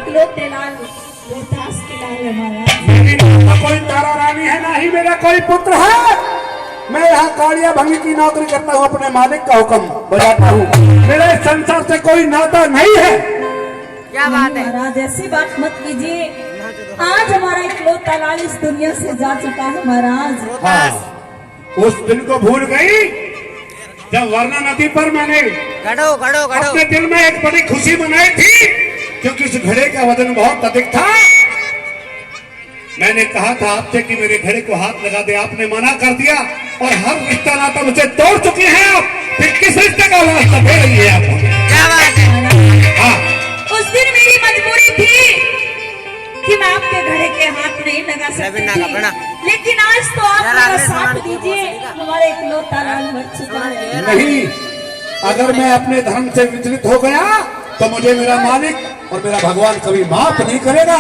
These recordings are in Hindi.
इकलौते लाल रोहतास के लाल है महाराज। मेरी माता कोई तारा रानी है, ना ही मेरा कोई पुत्र है। मैं यहाँ कालिया भंगी की नौकरी करता हूँ, अपने मालिक का हुक्म बजाता हूँ। मेरे इस संसार से कोई नाता नहीं है। क्या बात है महाराज, ऐसी बात मत कीजिए। आज हमारा इकलौता लाल इस दुनिया से जा चुका है महाराज। हाँ, उस दिन को भूल गई जब वरना नदी पर मैंने गड़ो गड़ो गड़ो अपने दिल में एक बड़ी खुशी मनाई थी, क्योंकि उस घड़े का वजन बहुत अधिक था। मैंने कहा था आपसे कि मेरे घड़े को हाथ लगा दे, आपने मना कर दिया और हर रिश्ता नाता मुझे तोड़ चुके हैं आप। फिर किस रिश्ते का वास्ता दे रही है आप? क्या बात है। हाँ, उस दिन मेरी मजबूरी थी कि मैं आपके घड़े के हाथ नहीं लगा सकती थी, लेकिन आज तो आप मेरा साथ दीजिए। हमारे इकलौता लाल मर चुका है। नहीं, अगर मैं अपने धर्म से विचलित हो गया तो मुझे मेरा मालिक और मेरा भगवान कभी माफ नहीं करेगा।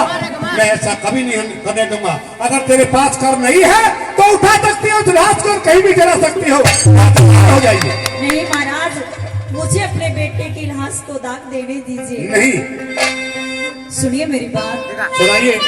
मैं ऐसा कभी नहीं करने दूंगा। अगर तेरे पास कर नहीं है तो उठा सकती हो, लाश कर कहीं भी जला सकती हो, हो जाइए। नहीं महाराज, मुझे अपने बेटे की लाश को दाग देने दीजिए। नहीं, सुनिए मेरी बात। सुनाइए।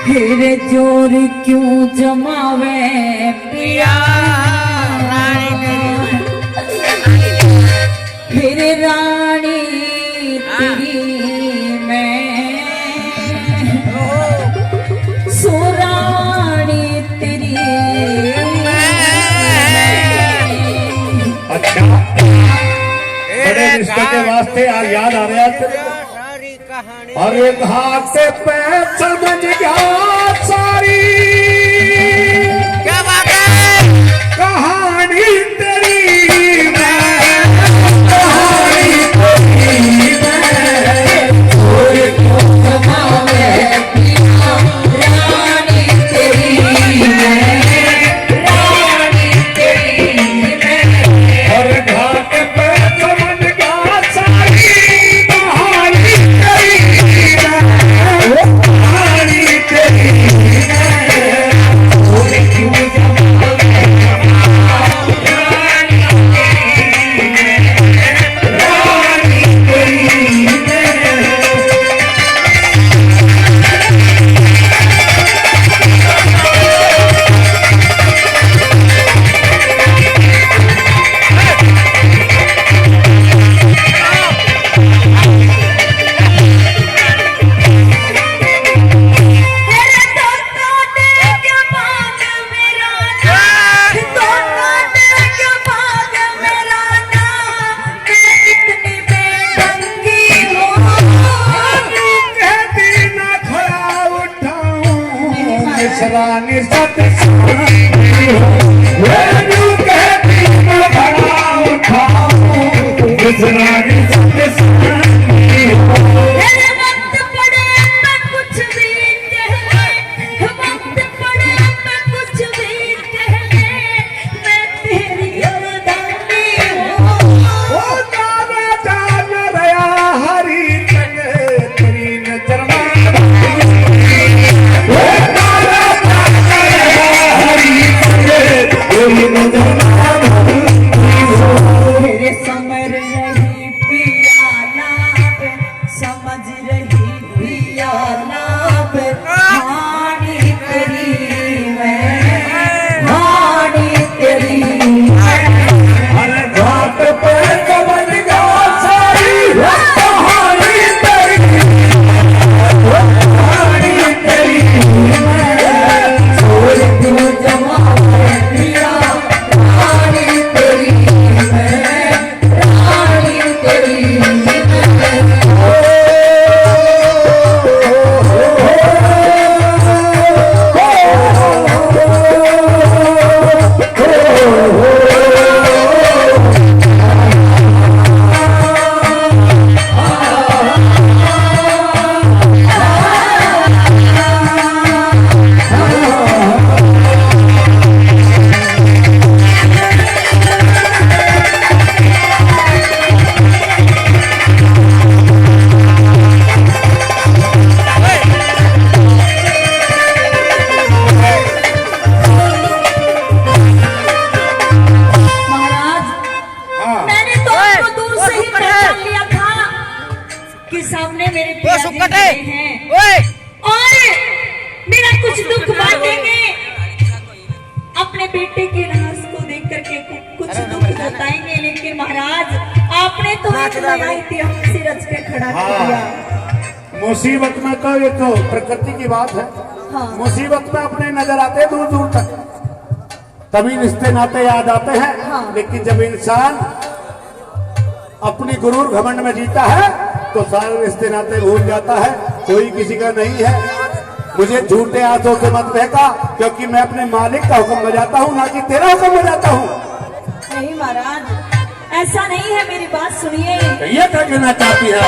फिर जोर क्यों जमावे पिया, फिर रानी तेरी मैं, सुरानी तेरी अच्छा, बड़े रिश्ते के वास्ते आज याद आ रहा है। और एक हाथ से पैर समझ गया सारी, क्या बात है। कहानी तेरी मैं, कहानी तेरी मैं, और क्यों जमावे पिया, रानी तेरी मैं, रानी तेरी मैं। और घाट पे समझ गया सारी, कहानी तेरी मैं, कहानी तेरी मैं, और क्यों जमावे रानी सतसंगी हो, वेणु कहती मैं खड़ा उठाऊं, इस रानी सतसंगी हो। वक्त पड़े मैं कुछ भी कहने, वक्त पड़े मैं कुछ भी कहने, मैं तेरी अर्धांगी हूँ। ओ जाना जान रया हरी जगह तेरी नजर में, मेरे समर रही पी सामने मेरे वो पिताजी सुकट खड़े है हैं ओए और मेरा कुछ दुख बांटेंगे। अपने बेटे के राज को देख करके कुछ दुख बताएंगे, लेकिन महाराज आपने तो एक नया इतिहास ही रच के खड़ा कर दिया। मुसीबत में तो ये तो प्रकृति की बात है। हाँ। मुसीबत में अपने नजर आते हैं दूर दूर तक, तभी रिश्ते नाते याद आते हैं। हाँ। लेकिन जब इंसान अपनी गुरूर घमंड में जीता है तो सारे रिश्ते नाते भूल जाता है, कोई किसी का नहीं है। मुझे झूठे हाथों से मत बहका, क्योंकि मैं अपने मालिक का हुक्म बजाता हूँ, ना कि तेरा हुक्म बजाता हूँ। नहीं महाराज, ऐसा नहीं है, मेरी बात सुनिए। ये क्या कहना चाहती है?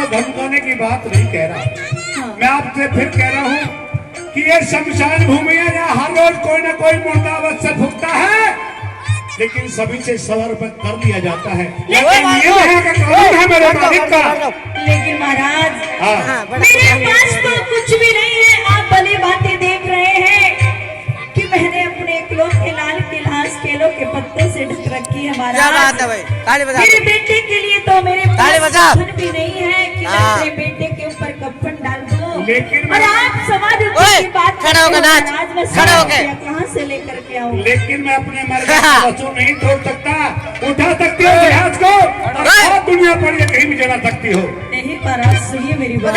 धमकाने की बात नहीं कह रहा। मैं आपसे फिर कह रहा हूँ कि ये शमशान भूमि है, यहाँ हर रोज कोई ना कोई मुर्दा अवश्य फूकता है, लेकिन सभी से सवार पर कर लिया जाता है। लेकिन ये कानून है मेरे मालिक का। लेकिन महाराज मेरे पास तो कुछ भी नहीं है। आप भली बातें देख रहे हैं कि मैंने अपने इकलौते लाल की लाश केलों के पत्तों से ढक रखी है महाराज। मेरे बेटे के लिए तो मेरे पास कफन भी नहीं है कि मैं अपने बेटे के ऊपर कफन डाल दूं। लेकिन और आप समाज की बात महाराज में कहाँ से लेकर के आऊँ? लेकिन मैं अपने मर्जी का वसूल नहीं छोड़ सकता। उठा सकती हो जहाज को और दुनिया पर ये कहीं भी जला सकती हो। नहीं महाराज, सुनिए मेरी बात।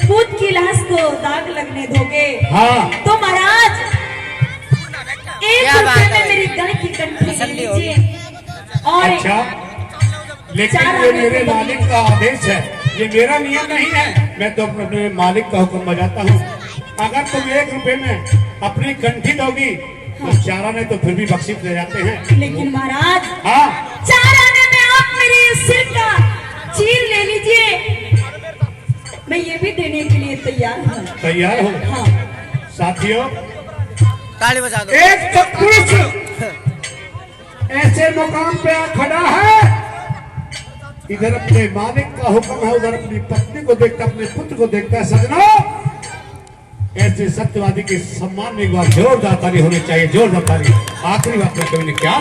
पूत की लाश को दाग लगने दोगे हाँ तो महाराज एक क्या बात रुपए है? में मेरी गले की कंठी ले तसल्ली होगी। लीजिए और अच्छा, लेकिन चार ये आने मेरे के बाद- मालिक का आदेश है, ये मेरा नियम नहीं है। मैं तो अपने मालिक का हुक्म बजाता हूँ। अगर तुम 1 रुपए में अपनी कंठी दोगी तो 4 आने तो फिर भी बख्शिश ले जाते हैं। लेकिन महाराज हाँ 4 आने में आप मेरे सिर का चीर ले लीजिए, मैं ये भी देने के लिए तैयार हूँ। तैयार हो हाँ साथियों। ताली बजा दो। एक तो पुरुष ऐसे मुकाम पे आ खड़ा है, इधर अपने मालिक का हुक्म है, उधर अपनी पत्नी को देखता, अपने पुत्र को देखता है। सजनों, ऐसे सत्यवादी के सम्मान में एक बार जोरदार ताली होनी चाहिए, जोरदार ताली। आखिरी बात में कवि ने क्या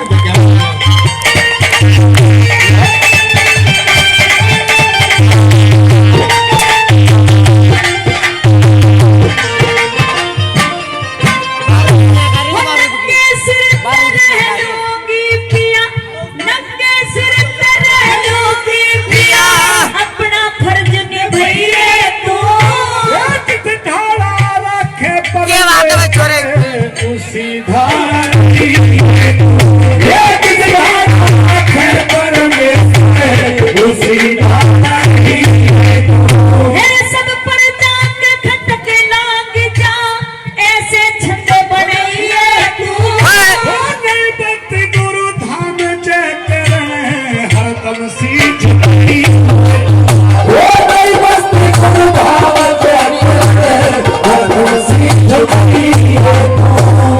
नंगे सिर पे रह लूंगी पिया, नंगे सिर पे रह लूंगी पिया, अपना फर्ज निभाइए तू। क्या बात है छोरे? उसी धारा उसी धारा है सब पर जाके खटक लाग जा, ऐसे छंद बनाइए तू। गुरु धाम जय करण हरदम सीख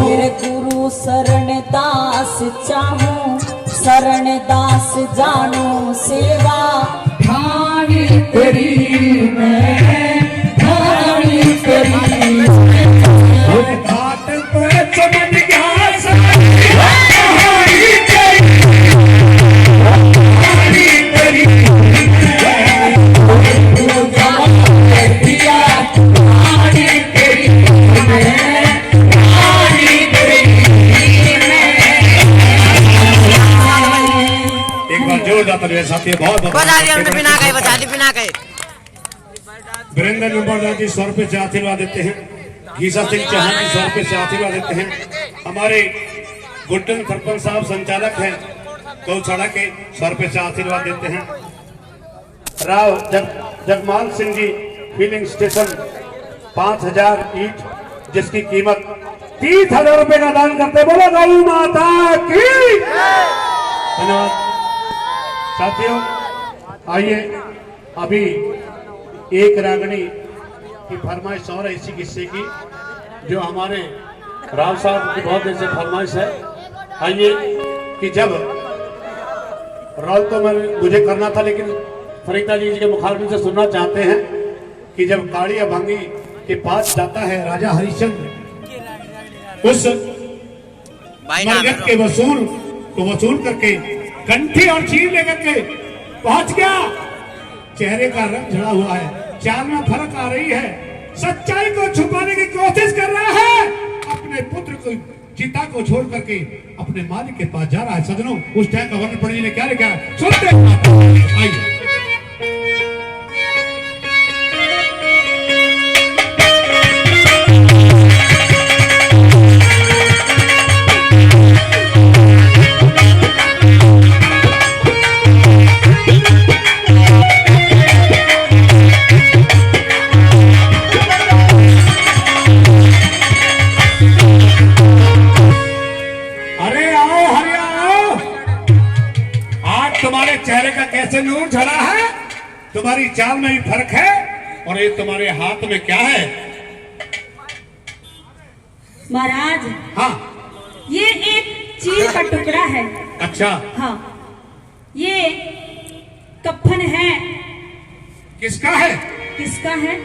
मेरे गुरु शरण दास चाहूं, शरण दास जानू सेवा, ठाणी तेरी मैं, ठाणी तेरी घाट पर चमन गया साथी बहुत बजा दी हमने बिना कहे, बजा दी बिना कहे। वीरेंद्र नंबरदार जी 100 रुपए से आशीर्वाद देते हैं। गीसा सिंह चौहान जी 100 रुपए से आशीर्वाद देते हैं। हमारे गुड्डन सरपंच साहब संचालक हैं गौशाला के 100 रुपए से आशीर्वाद देते हैं। राव जगमाल सिंह जी फिलिंग स्टेशन 5000 ईट जिसकी कीमत 30,000 रुपए का दान करते। बोलो गौ माता की धन्यवाद। साथियों आइए, अभी एक रागनी की फरमाइश और है इसी किस्से की जो हमारे राव साहब की बहुत देर से फरमाइश है। आइए कि जब रॉल तो मुझे करना था, लेकिन फरीदा जी के मुखारबिन से सुनना चाहते हैं कि जब काड़ी या भांगी के पास जाता है राजा हरिश्चंद्र, उस मरगत के वसूल को वसूल करके कंठी और चीर लेकर के पहुंच गया। चेहरे का रंग झड़ा हुआ है, चाल में फर्क आ रही है, सच्चाई को छुपाने की कोशिश कर रहा है। अपने पुत्र को चिता को छोड़ करके अपने मालिक के पास जा रहा है। सदनों, उस टाइम का वर्णन पंडित जी ने क्या लिखा है सुनते हैं। आइए चेहरे का कैसे नूर झड़ा है, तुम्हारी चाल में भी फर्क है। और ये तुम्हारे हाथ में क्या है महाराज? हाँ, ये एक चीर का टुकड़ा है। अच्छा, हाँ, ये कफन है। किसका है? किसका है?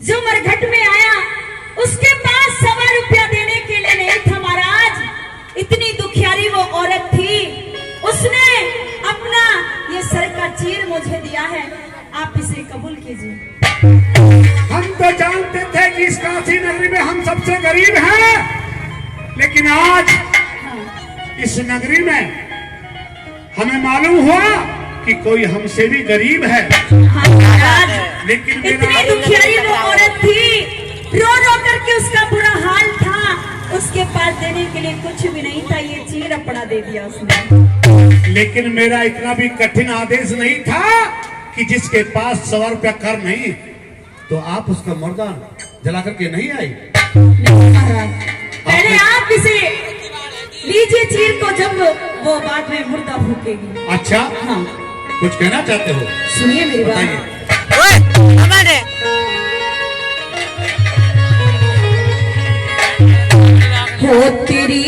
जो मरघट में आया उसके पास 1.25 रुपया देने के लिए नहीं था महाराज। इतनी दुखियारी वो औरत थी, उसने अपना ये सर का चीर मुझे दिया है, आप इसे कबूल कीजिए। हम तो जानते थे कि इस काशी नगरी में हम सबसे गरीब हैं, लेकिन आज इस नगरी में हमें मालूम हुआ कि कोई हमसे भी गरीब है। हाँ महाराज, लेकिन इतनी दुखियारी वो औरत थी, रो रो करके उसका बुरा हाल था, उसके पास देने के लिए कुछ भी नहीं था, ये चीर अपना दे दिया उसने। लेकिन मेरा इतना भी कठिन आदेश नहीं था कि जिसके पास 100 रुपया कर नहीं तो आप उसका मुर्दा जला करके नहीं आई। पहले आप इसे लीजिए चीर को, जब वो बाद में मुर्दा फूकेगी। अच्छा, हाँ, कुछ कहना चाहते हो? सुनिए मेरी बताइए। बात। ओए हमारे हो तेरी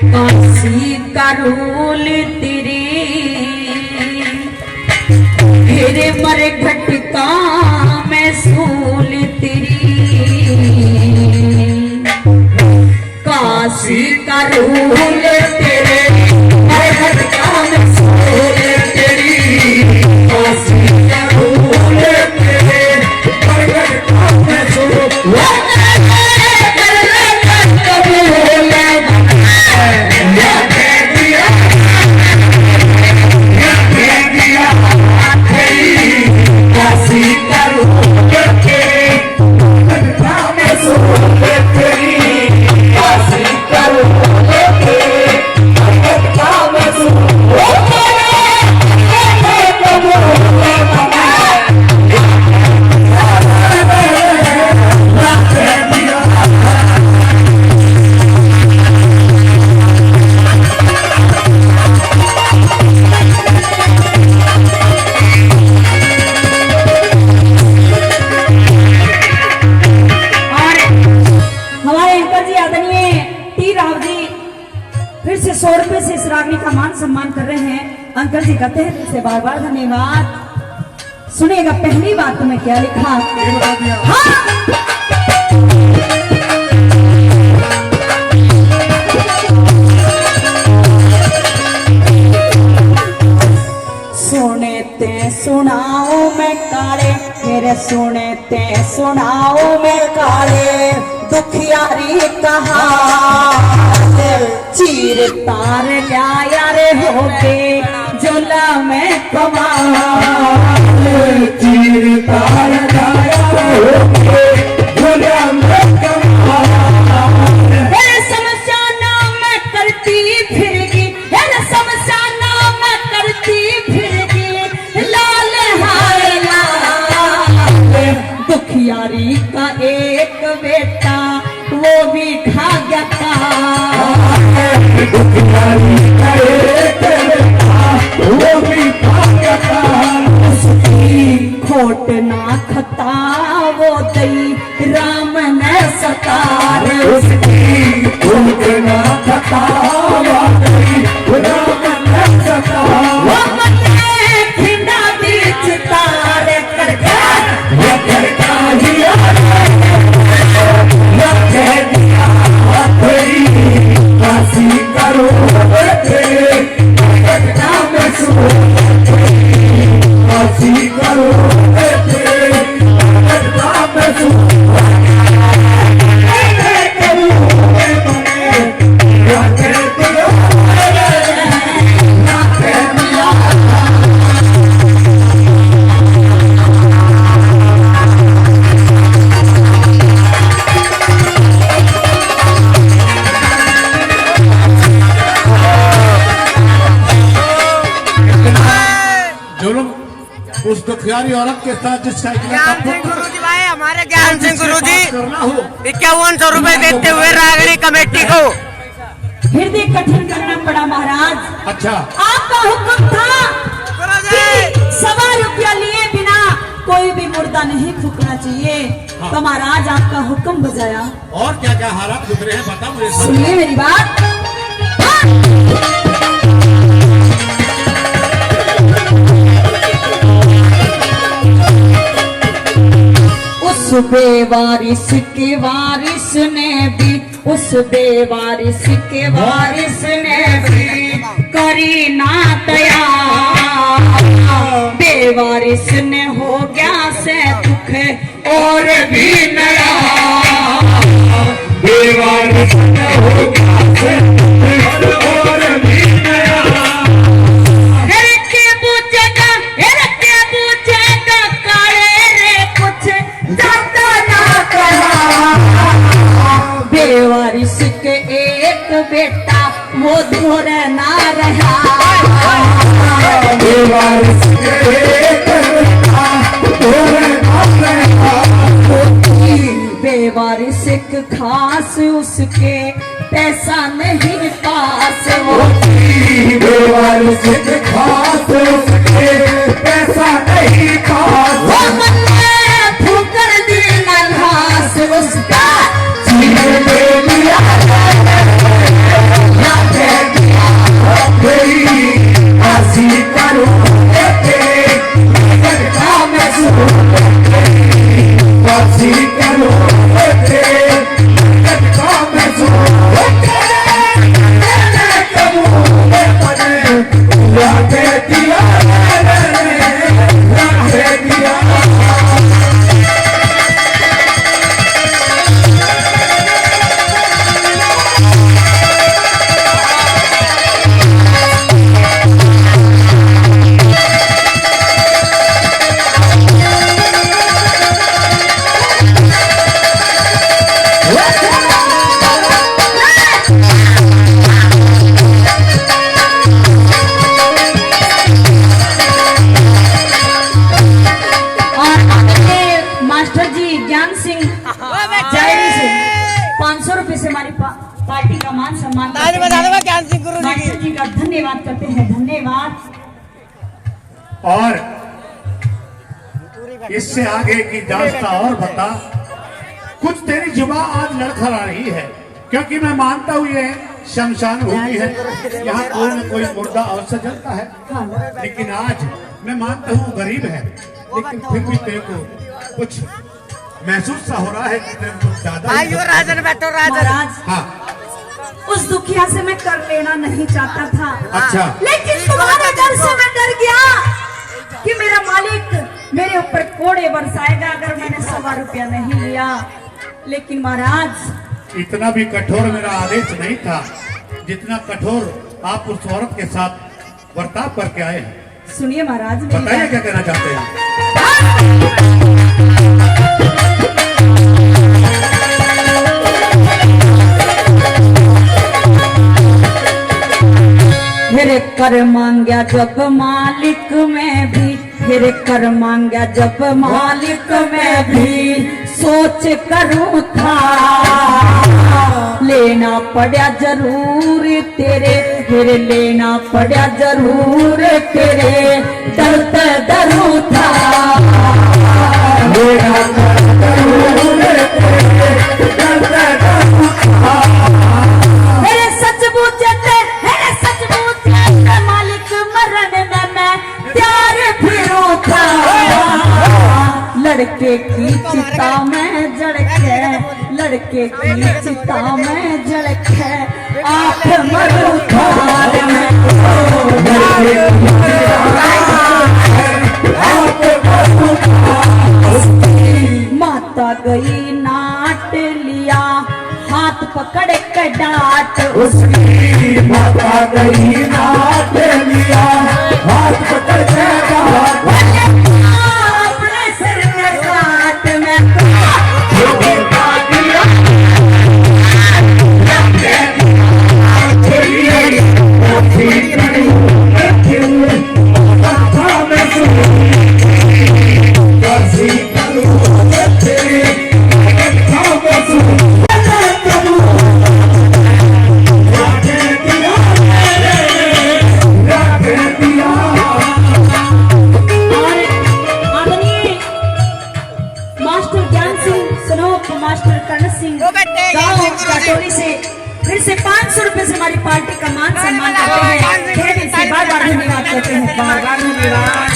काशी का रोल तेरे, तेरे मर घटका मैं सोल तेरी, काशी का रोल तेरे, मर घटका मैं सोल तेरी, काशी का रोल तेरे, मर घटका मैं सोल। फिर से 100 रुपए से इस रागनी का मान सम्मान कर रहे हैं। अंकल जी कहते हैं तुमसे बार बार धन्यवाद। सुनिएगा पहली बात तुम्हें क्या लिखा। हाँ। सुने ते सुनाओ मैं काले, मेरे सुने ते सुनाओ मैं काले, दुखियारी कहा चीर तार लाया रे होगे जोला में कमाल, चीर तार लाया होगे जोला में कमाल। मेरे समस्या ना मैं करती फिरगी, मेरे समस्या ना मैं करती फिरगी, लाल हाय लाल। दुखियारी का एक बेटा वो भी खा गया था, दुखियारी का एक बेटा वो भी खा गया था, उसकी खोट ना खता वो दई राम ने सतार, उसकी खोट ना खता वो दई राम ने सतार, वो मने खिंडा बीच तार करके वो करता ही काशी करो काशी करो उस दुखियारी औरत के साथ जिसका ज्ञान सिंह गुरुजी भाई, हमारे ज्ञान सिंह गुरुजी करना हो 5100 रुपए देते हुए रागनी कमेटी को हृदय कठिन करना पड़ा महाराज। अच्छा, आपका हुक्म था कि 1.25 रुपया लिए बिना कोई भी मुर्दा नहीं फूकना चाहिए। हाँ। तो महाराज आपका हुक्म बजाया। और क्या क्या हालात गुजरे हैं बता मुझे। सुनिए मेरी बात। उस बेवारिस के वारिस ने भी, उस बेवारिस के वारिस ने भी करी ना दया, बेवारिस ने हो गया से दुख और भी नया, बेवारिस ने हो गया से दुख और भी नया। के पूछेगा के बेटा वो धोर ना रहा। बेवारिस के बेटा धोर ना रहा। बेवारिस एक खास उसके पैसा नहीं पास वो। बेवारिस एक खास उसके पैसा नहीं पास। वो मन में फूकर दी ना घास उसका जीवन दे दिया ना दे दिया गई आसी करो तेरे घटना में सुन आसी करो तेरे घटना में सुन तेरे कबू में पड़े या दे दिया या दे दिया। मास्टर जी ज्ञान सिंह जायरी से 500 रुपए से हमारी पार्टी का मान सम्मान करते हैं। ज्ञान सिंह गुरु मास्टर जी का धन्यवाद करते हैं, धन्यवाद। और इससे आगे की दास्तां और बता। कुछ तेरी जुबान आज लड़खड़ा रही है, क्योंकि मैं मानता हूँ ये शमशान भूमि है, यहाँ कोई न कोई मुर्दा अवश्य जलता है। लेकिन आज मैं मानता हूँ गरीब है, लेकिन फिर भी तेरे को कुछ महसूस सा हो रहा है कि तेरे को ज्यादा ही- आइयो राजन बैठो राजन। महाराज हाँ उस दुखिया से मैं कर लेना नहीं चाहता था, अच्छा लेकिन तुम्हारे डर से मैं डर गया कि मेरा मालिक मेरे ऊपर कोड़े बरसाएगा अगर मैंने 100 रुपया नहीं लिया। लेकिन महाराज इतना भी कठोर मेरा आदेश नहीं था जितना कठोर आप उस औरत के साथ बर्ताव करके आए हैं। सुनिए महाराज मेरी बताइए बात। क्या कहना चाहते हैं। मेरे कर मांगा जब मालिक में भी, मेरे कर मांगा जब मालिक में भी सोच करूं था। लेना पड़ा जरूर तेरे, फिर लेना पड़ा जरूर तेरे डरते डरूं था। लेना जरूर तेरे डरते डरूं था। मेरे सच पूछते, मेरे सच पूछते मालिक मरण में मैं प्यार फिरूं था। लड़के की चिता में जड़के, लड़के की चिता में जड़के आंख मरूं खार में। माता गई नाट लिया हाथ पकड़ के डांट उसकी माता गई नाथ लिया हाथ पकड़ के डांट। अपने सिर में काट में मास्टर कर्ण सिंह गाँव काटोली से फिर से 500 रुपए से हमारी पार्टी का मान सम्मान करते हैं। फिर इनसे बार बार धन्यवाद करते हैं, बार बार धन्यवाद।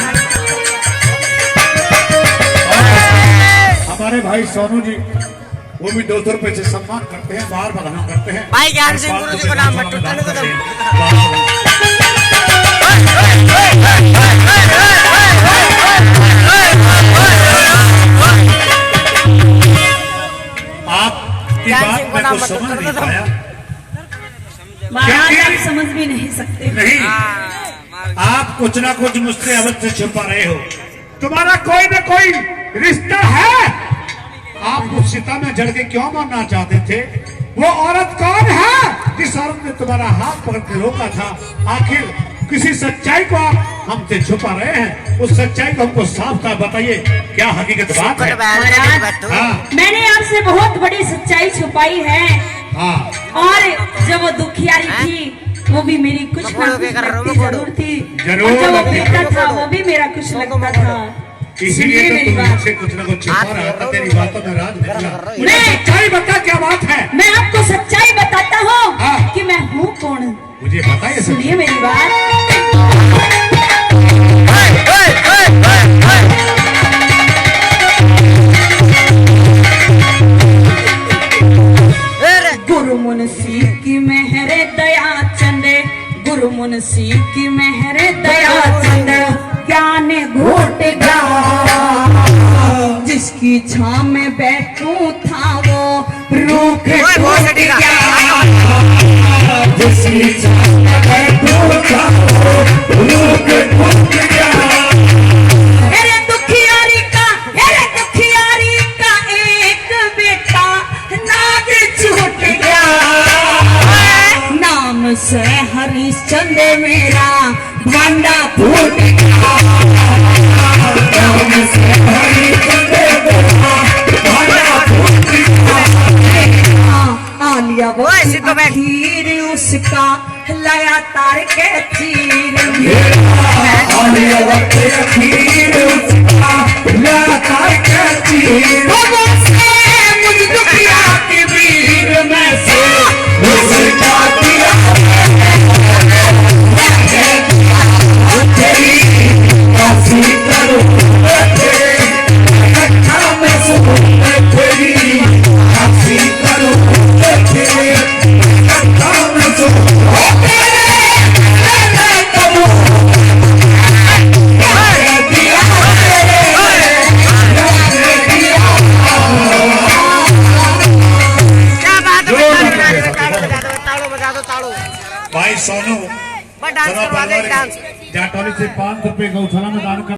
हमारे भाई सोनू जी वो भी 200 रुपए से सम्मान करते हैं, बार बधाई करते हैं। भाई ज्ञान सिंह गुरु जी को नाम मत उठाने को आपकी बात मैं कुछ समझ नहीं पाया। महाराज आप समझ भी नहीं सकते। नहीं, आप कुछ ना कुछ मुझसे अवश्य छुपा रहे हो। तुम्हारा कोई न कोई रिश्ता है। आप उस सीता में जड़ के क्यों मरना चाहते थे? वो औरत कौन है जिस औरत ने तुम्हारा हाथ पकड़ के रोका था? आखिर किसी सच्चाई को आप हमसे छुपा रहे हैं, उस सच्चाई को हमको साफ साफ बताइए, क्या हकीकत बात है? हाँ मैंने आपसे बहुत बड़ी सच्चाई छुपाई है। हाँ और जब वो दुखियारी थी वो भी मेरी कुछ ना कुछ लगती जरूर थी, जरूर और जब वो लगती बेटा था वो भी मेरा कुछ लगता था। इसीलिए तो मेरी तुम बात, मुझसे कुछ न कुछ छुपा रहा था, तेरी बातों में राज निकला। मुझे मैं- सच्चाई बता, क्या बात है? मैं आपको सच्चाई बताता हूँ हाँ। कि मैं हूँ कौन। मुझे बताइए सच्चाई। सुनिए मेरी बात। गुरु मुंशी की मेहरे दया चंदे, गुरु मुंशी की मेहरे दया चंदे, ज्ञान घोट गया। जिसकी छां में बैठूं था वो रूख टूट गया। जिसकी छां में बैठूं था वो रूख टूट गया। अरे दुखियारी का एक बेटा नाग छूट गया। नाम से हरिश्चंद्र मेरा भांडा फूट गया। नाम से हरिश्चंद्र मेरा भांडा फूट गया। आलिया वो तीर उसका लया तार के तीर, आलिया वो तीर उसका लया तार के तीर। मुझ दुखिया के वीर में से उसका दिया तेरी काशी करो में तेरी काशी करो भाई सोनू, डांस करवा दे, डांस। जाटौली से 5 रुपए गौशाला में दान कर